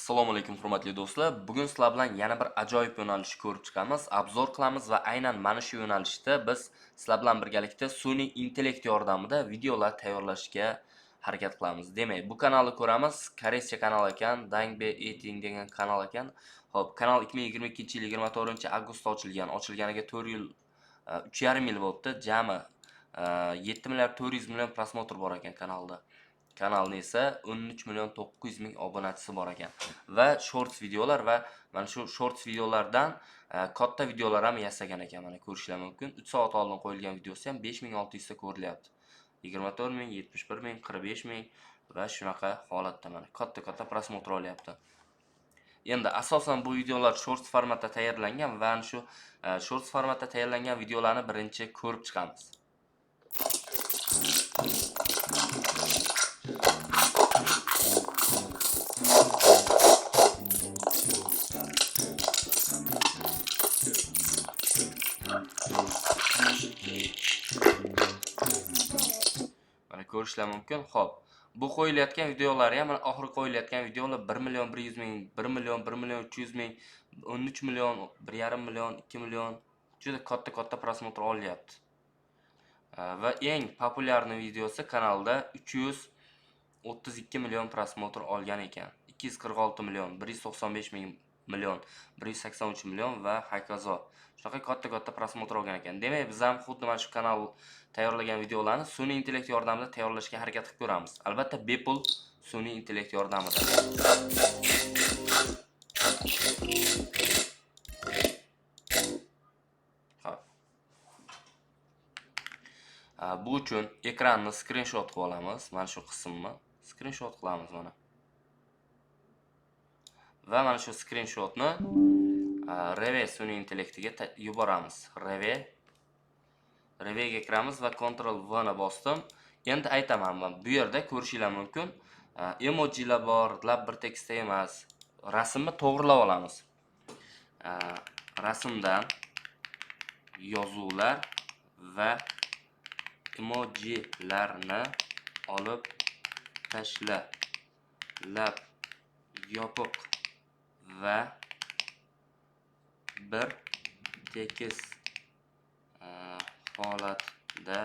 Assalomu alaykum hurmatli do'stlar. Bugun sizlar bilan yana bir ajoyib yo'nalishni ko'rib chiqamiz, obzor qilamiz va aynan mana shu yo'nalishda biz sizlar bilan birgalikda sun'iy intellekt yordamida videolar tayyorlashga harakat qilamiz. Demak, bu kanalni ko'ramiz. Koreyscha kanal ekan, Dangbe Eating degan kanal ekan. Xo'p, kanal 2022-yil 24-avgustda ochilgan. Ochilganiga 4 yil, 3,5 yil bo'libdi. Jami 7 milliard 400 million prosmotr bor ekan kanalda. Kanalni esa 13 million 900 ming obunachisi bor ekan. Va shorts videolar va mana shu shorts videolardan katta videolar ham yasagan ekan. Mana ko'rishlar mumkin. 3 soat oldin qo'yilgan videosi ham 5600 ta ko'rilyapti. 24 ming, 71 ming, 45 ming va shunaqa holatda mana katta prosmotr olyapti. Endi asosan bu videolar shorts formatda tayyorlangan va shu shorts formatda tayyorlangan videolarni birinchi ko'rib chiqamiz. Mana ko'rishlar mumkin. Xo'p, bu qo'yilayotgan videolar ham mana oxirgi qo'yilayotgan videolar 1 million 100 ming, 1 million 1 million 300 ming, 13 million, 1,5 million, 2 million juda katta prosmotr olyapti. Va eng populyarni videosi kanalda 332 million prosmotr olgan ekan. 246 million, 195 million, 183 million va hokazo. Shunaqa katta prosmotr olgan ekan. Demak, biz ham xuddi mana shu kanal tayyorlagan videolarni sun'iy intellekt yordamida tayyorlashga harakat qilib ko'ramiz. Albatta, bepul sun'iy intellekt yordamida. Bu uchun ekranni screenshot qilib olamiz. Mana shu qismni screenshot qilamiz mana. Va mana shu screenshotni Reve sun'iy intellektiga yuboramiz. Reve'ga kiramiz va Ctrl V ni bosdim. Endi aytaman, bu yerda ko'rishinglar mumkin. Emojilar bor, lab bir tekstda emas. Rasmni to'g'rilab olamiz. Rasmdan yozuvlar va emojilarni olib tashla. Lab yopiq va bir tekis holatda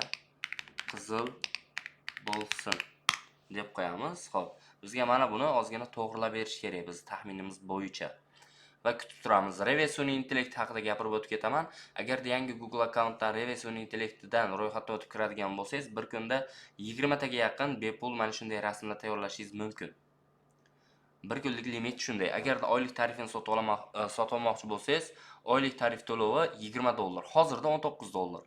qizil bo'lsin deb qo'yamiz. Xo'p, bizga mana buni ozgina to'g'rilab berish kerak biz taxminimiz bo'yicha. Va kutib turamiz. Reve sun'iy intellekt haqida gapirib o'tib ketaman. Agarda yangi Google akkauntdan Reve sun'iy intellektidan ro'yxatdan o'tib kiradigan bo'lsangiz, bir kunda 20 taga yaqin bepul mana shunday rasmlar tayyorlashingiz mumkin. Bir kunlik limit shunday. Agarda oylik tarifini sotib olmoqchi bo'lsangiz, oylik tarif to'lovi $20. Hozirda $19.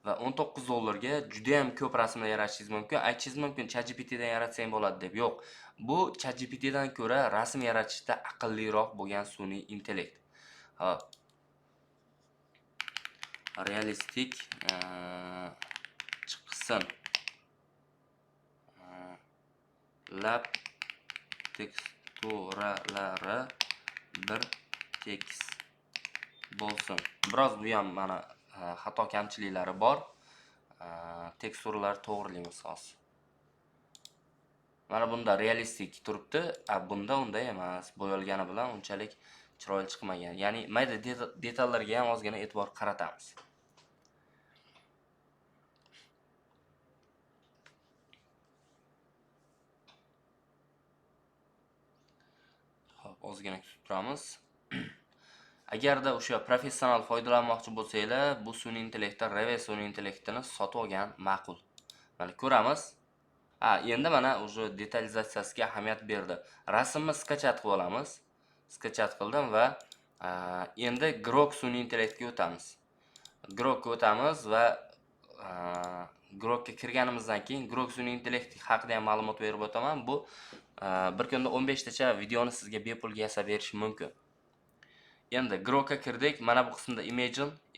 Va $19 ga juda ham ko'p rasmlar yaratishingiz mumkin. Aytishingiz mumkin, ChatGPT dan yaratsang bo'ladi deb. Yo'q. Bu ChatGPT dan ko'ra rasm yaratishda aqlliroq bo'lgan sun'iy intellekt. Hop. Realistik chiqsin. Lab teksturalari bir tekis bo'lsin. Biroz bu ham mana xato kamchiliklari bor. Teksturalar to'g'rilaymiz hozir. Mana bunda realistik turibdi, bunda unday emas. Bo'yalgani bilan unchalik chiroyli chiqmagan. Ya'ni mayda detallarga ham ozgina e'tibor qaratamiz. Xo'p, ozgina kutib turamiz. Agarda o'sha professional foydalanmoqchi bo'lsanglar, bu sun'iy intellektda Reve sun'iy intellektini sotib olgan ma'qul. Mana ko'ramiz. Endi mana o'sha detalizatsiyasiga ahamiyat berdi. Rasmni skachat qilib olamiz. Skachat qildim va endi Grok sun'iy intellektga o'tamiz. Grokka o'tamiz va Grokka kirganimizdan keyin Grok sun'iy intellekt haqida ham ma'lumot berib o'taman. Bu bir kunda 15 tacha videoni sizga bepulga yasab berishi mumkin. Endi Grokka kirdik. Mana bu qismda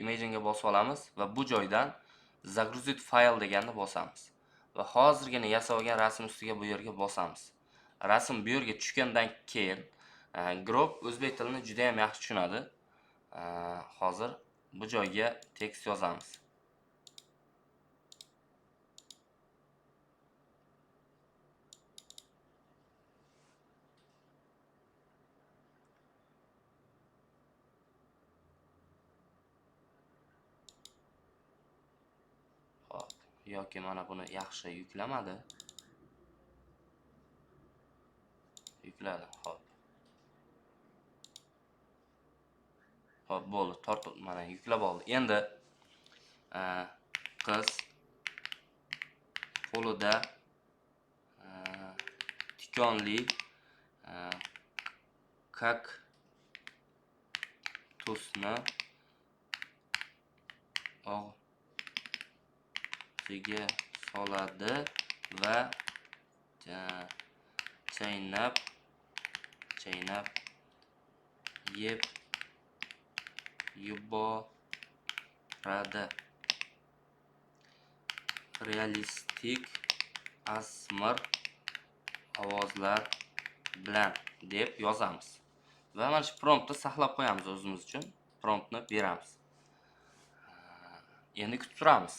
Imagine'ga bosib olamiz va bu joydan Загрузить file deganni bosamiz. Va hozirgina yasab olgan rasm ustiga bu yerga bosamiz. Rasm bu yerga tushgandan keyin Grok o'zbek tilini juda ham yaxshi tushunadi. Hozir bu joyga tekst yozamiz. yoki mana buni yaxshi yuklamadi. Yukladi. Xo'p. Xo'p, bo'ldi. Tortib mana yuklab oldi. Endi qiz qo'lida tikonli kaktusni og'ziga soladi va chaynab yeb yuboradi. Realistik asmir ovozlar bilan deb yozamiz. Va mana shu promptni saqlab qo'yamiz o'zimiz uchun. Promptni beramiz. Endi kutib turamiz.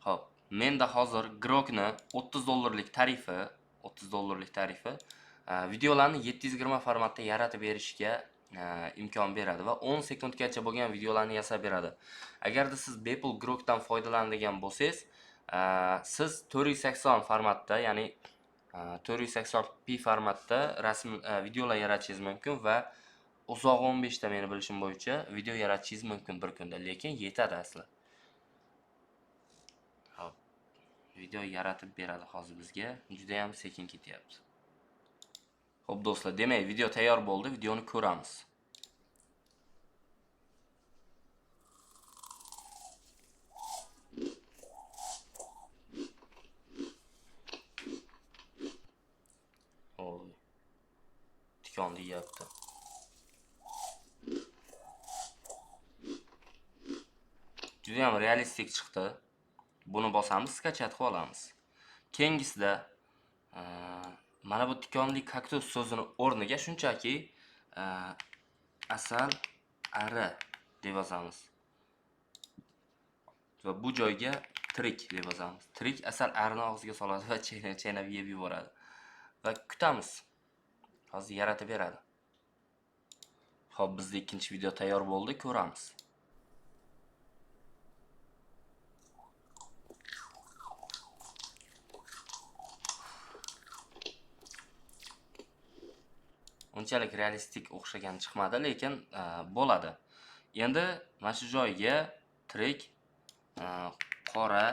Xo'p, menda hozir Grokni $30 tarifi videolarni 720 formatda yaratib berishga imkon beradi va 10 sekundgacha bo'lgan videolarni yasab beradi. Agarda siz bepul Grokdan foydalanadigan bo'lsangiz, siz 480 formatda, ya'ni 480p formatda videolar yaratishingiz mumkin va uzog'i 15 ta meni bilishim bo'yicha video yaratishingiz mumkin bir kunda, lekin yetadi asli. Hop. Video yaratib beradi hozir bizga. Juda ham sekin ketyapti. Xo'p do'stlar, demak video tayyor bo'ldi. Videoni ko'ramiz. Oy. Tikon deyapti. Juda ham realistik chiqdi. Buni bosamiz, skachat qilib olamiz. Keyingisida mana bu tikonli kaktus so'zini o'rniga shunchaki asal ari deb yozamiz. Va bu joyga trik deb yozamiz. Trik asal arini og'ziga soladi va chaynab yeb yuboradi. Va kutamiz. Hozir yaratib beradi. Xo'p, bizning ikkinchi video tayyor bo'ldi, ko'ramiz. Unchalik realistik o'xshagan chiqmadi, lekin bo'ladi. Endi mana shu joyga trik qora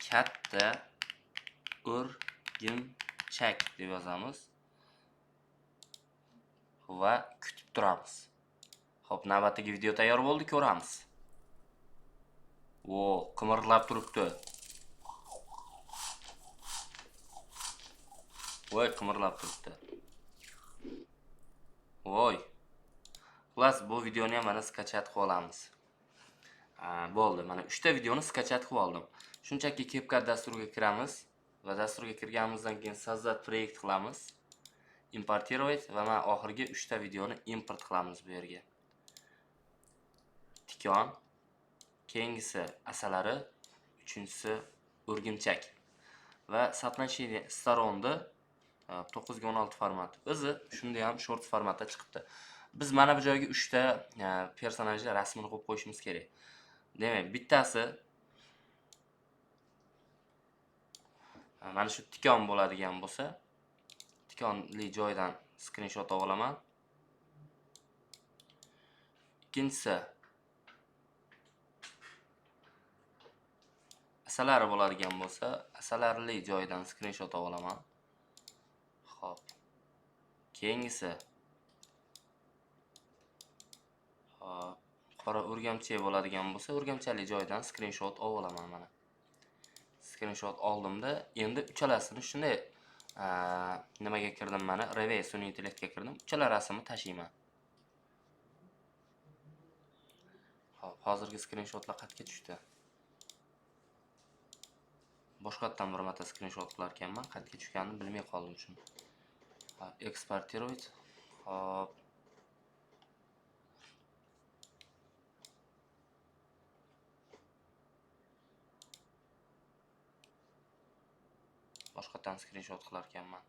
katta o'rgimchak deb yozamiz va kutib turamiz. Xo'p, navbatdagi video tayyor bo'ldi, ko'ramiz. O, qimirlab turibdi. Voy, qimirlab turibdi. Voy. Xullas, bu videoni ham mana skachat qilib olamiz. Bo'ldi, mana 3 ta videoni skachat qilib oldim. Shunchaki CapCut dasturiga kiramiz va dasturga kirganimizdan keyin sozdat proyekt qilamiz. Importirovat va mana oxirgi 3 ta videoni import qilamiz bu yerga. Tikon, keyingisi asalari, uchinchisi o'rgimchak va сопряжение сторонda 9:16 format. O'zi shunda ham short formatda chiqibdi. Biz mana bu joyga 3 ta personajlar rasmini qo'yib qo'yishimiz kerak. Demak, bittasi mana shu tikon bo'ladigan bo'lsa, tikonli joydan screenshot olaman. Ikkinchisi asalari bo'ladigan bo'lsa, asalarli joydan screenshot olaman. Xo'p. Keyingisi qora o'rgamchak bo'ladigan bo'lsa, o'rgamchakli joydan screenshot olaman mana. Screenshot oldimda, endi uchalasini shunday nimaga kirdim mana, Revay sun'iy intellektga kirdim. Uchala rasmni tashiyman. Xo'p, hozirgi screenshotlar qayerga tushdi? Boshqatdan bir marta screenshot qilar ekanman, qayerga tushganini bilmay qoldim shuni. Eksportirovat. Hop. Boshqatdan screenshot qilar ekanman.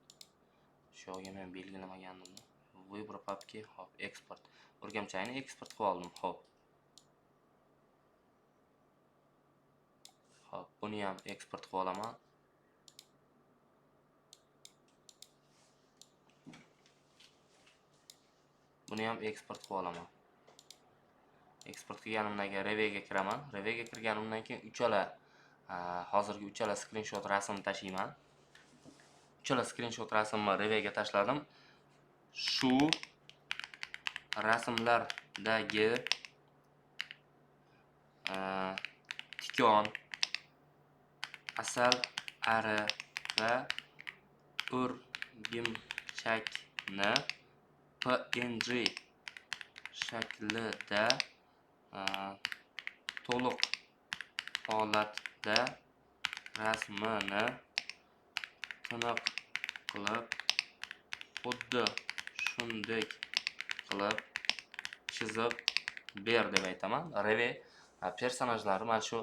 Shu yerga men belgilamagandim. Vibro papki, hop, export. O'rgamchakni eksport qilib oldim, hop. Hop, buni ham eksport qilib olaman. Buni ham eksport qilib olaman. Eksport qilganimdan keyin Revega kiraman. Revega kirganimdan keyin hozirgi uchala screenshot rasmni tashlayman. Uchala screenshot rasmni Revega tashladim. Shu rasmlardagi tikon, asal ari va o'rgimchakni PNG shaklida to'liq holatda rasmini tiniq qilib, xuddi shunday qilib chizib ber deb aytaman. Reve personajlari mana shu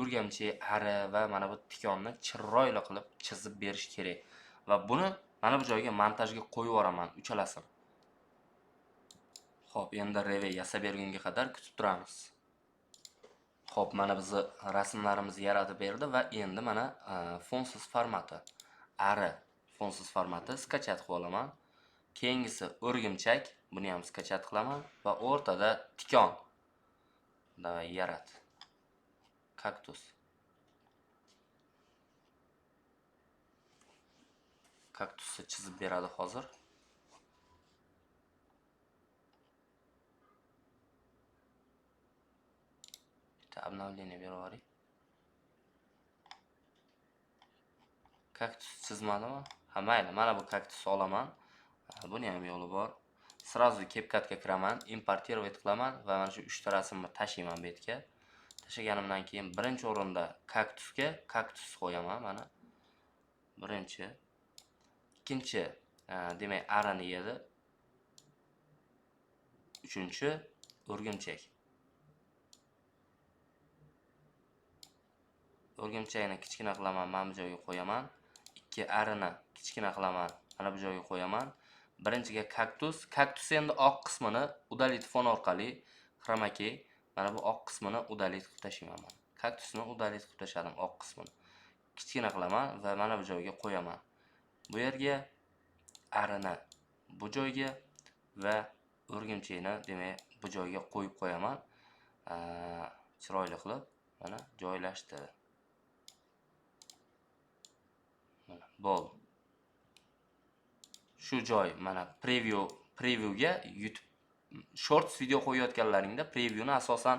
o'rgamchi, ari va mana bu tikonni chiroyli qilib chizib berish kerak. Va buni mana bu joyga montajga qo'yib yuboraman uchalasini. Xo'p, endi Reve yasab bergunga qadar kutib turamiz. Xo'p, mana bizni rasmlarimizni yaratib berdi va endi mana fonsiz formati, ari fonsiz formati skachat qilib olaman. Keyingisi o'rgimchak, buni ham skachat qilaman va o'rtada tikon. Davay yarat. Kaktus. Kaktusni chizib beradi hozir. Bitta обновление berib yuboray. Kaktus chizmadimi? Ha, mayli, mana bu kaktusni olaman. Buni ham yo'li bor. Srazu CapCutga kiraman, importirovat qilaman va mana shu 3 ta rasmni tashlayman bu yerga. Tashlaganimdan keyin birinchi o'rinda kaktusga kaktus qo'yaman mana. Birinchi. Ikkinchi, demak, arini yedi. Uchinchi, o'rgimchak. O'rgimchakni kichkina qilaman, mana bu joyga qo'yaman. Ikki arini kichkina qilaman, mana bu joyga qo'yaman. Birinchiga kaktus. Kaktus endi oq qismini udalit fon orqali chroma key mana bu oq qismini udalit qilib tashlayman. Kaktusni udalit qilib tashladim oq qismini. Kichkina qilaman va mana bu joyga qo'yaman. Bu yerga arini bu joyga va o'rgimchakni demak bu joyga qo'yib qo'yaman. Chiroyli qilib mana joylashdi. Mana bo'ldi. Shu joy mana previewga YouTube Shorts video qo'yayotganlaringda previewni asosan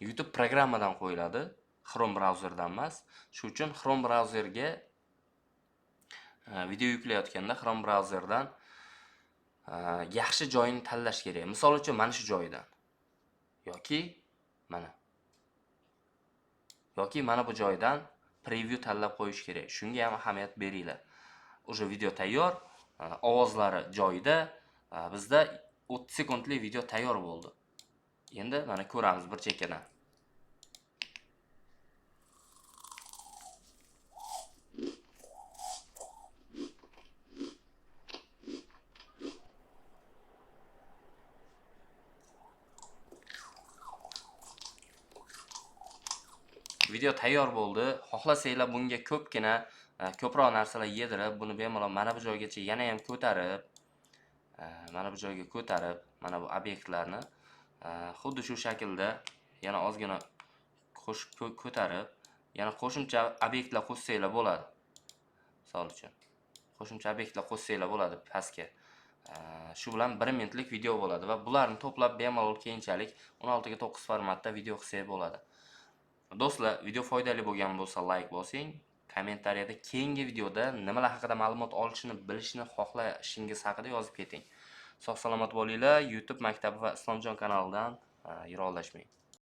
YouTube programmadan qo'yiladi, Chrome brauzerdan emas. Shuning uchun Chrome brauzerga video yuklayotganda Chrome brauzerdan yaxshi joyini tanlash kerak. Misol uchun mana shu joydan yoki mana bu joydan preview tanlab qo'yish kerak. Shunga ham ahamiyat beringlar. O'sha video tayyor, ovozlari joyida, bizda 30 sekundlik video tayyor bo'ldi. Endi mana ko'ramiz bir chekkadan. Video tayyor bo'ldi. Xohlasanglar bunga ko'proq narsalar yedirib, buni bemalol mana bu joygacha yana ham ko'tarib, mana bu joyga ko'tarib, mana bu obyektlarni xuddi shu shaklda yana ozgina qo'shib ko'tarib, yana qo'shimcha obyektlar qo'shsanglar bo'ladi. Misol uchun qo'shimcha obyektlar qo'shsanglar bo'ladi pastga. Shu bilan 1 minutlik video bo'ladi va bularni to'plab bemalol keyinchalik 16 ga 9 formatda video qilsangiz bo'ladi. Do'stlar, video foydali bo'lgan bo'lsa like bosing. Kommentariyada keyingi videoda nimalar haqida ma'lumot olishni, bilishni xohlashingiz haqida yozib keting. Sog' salomat bo'linglar. YouTube maktabi va Islomjon kanalidan yiroqlashmang.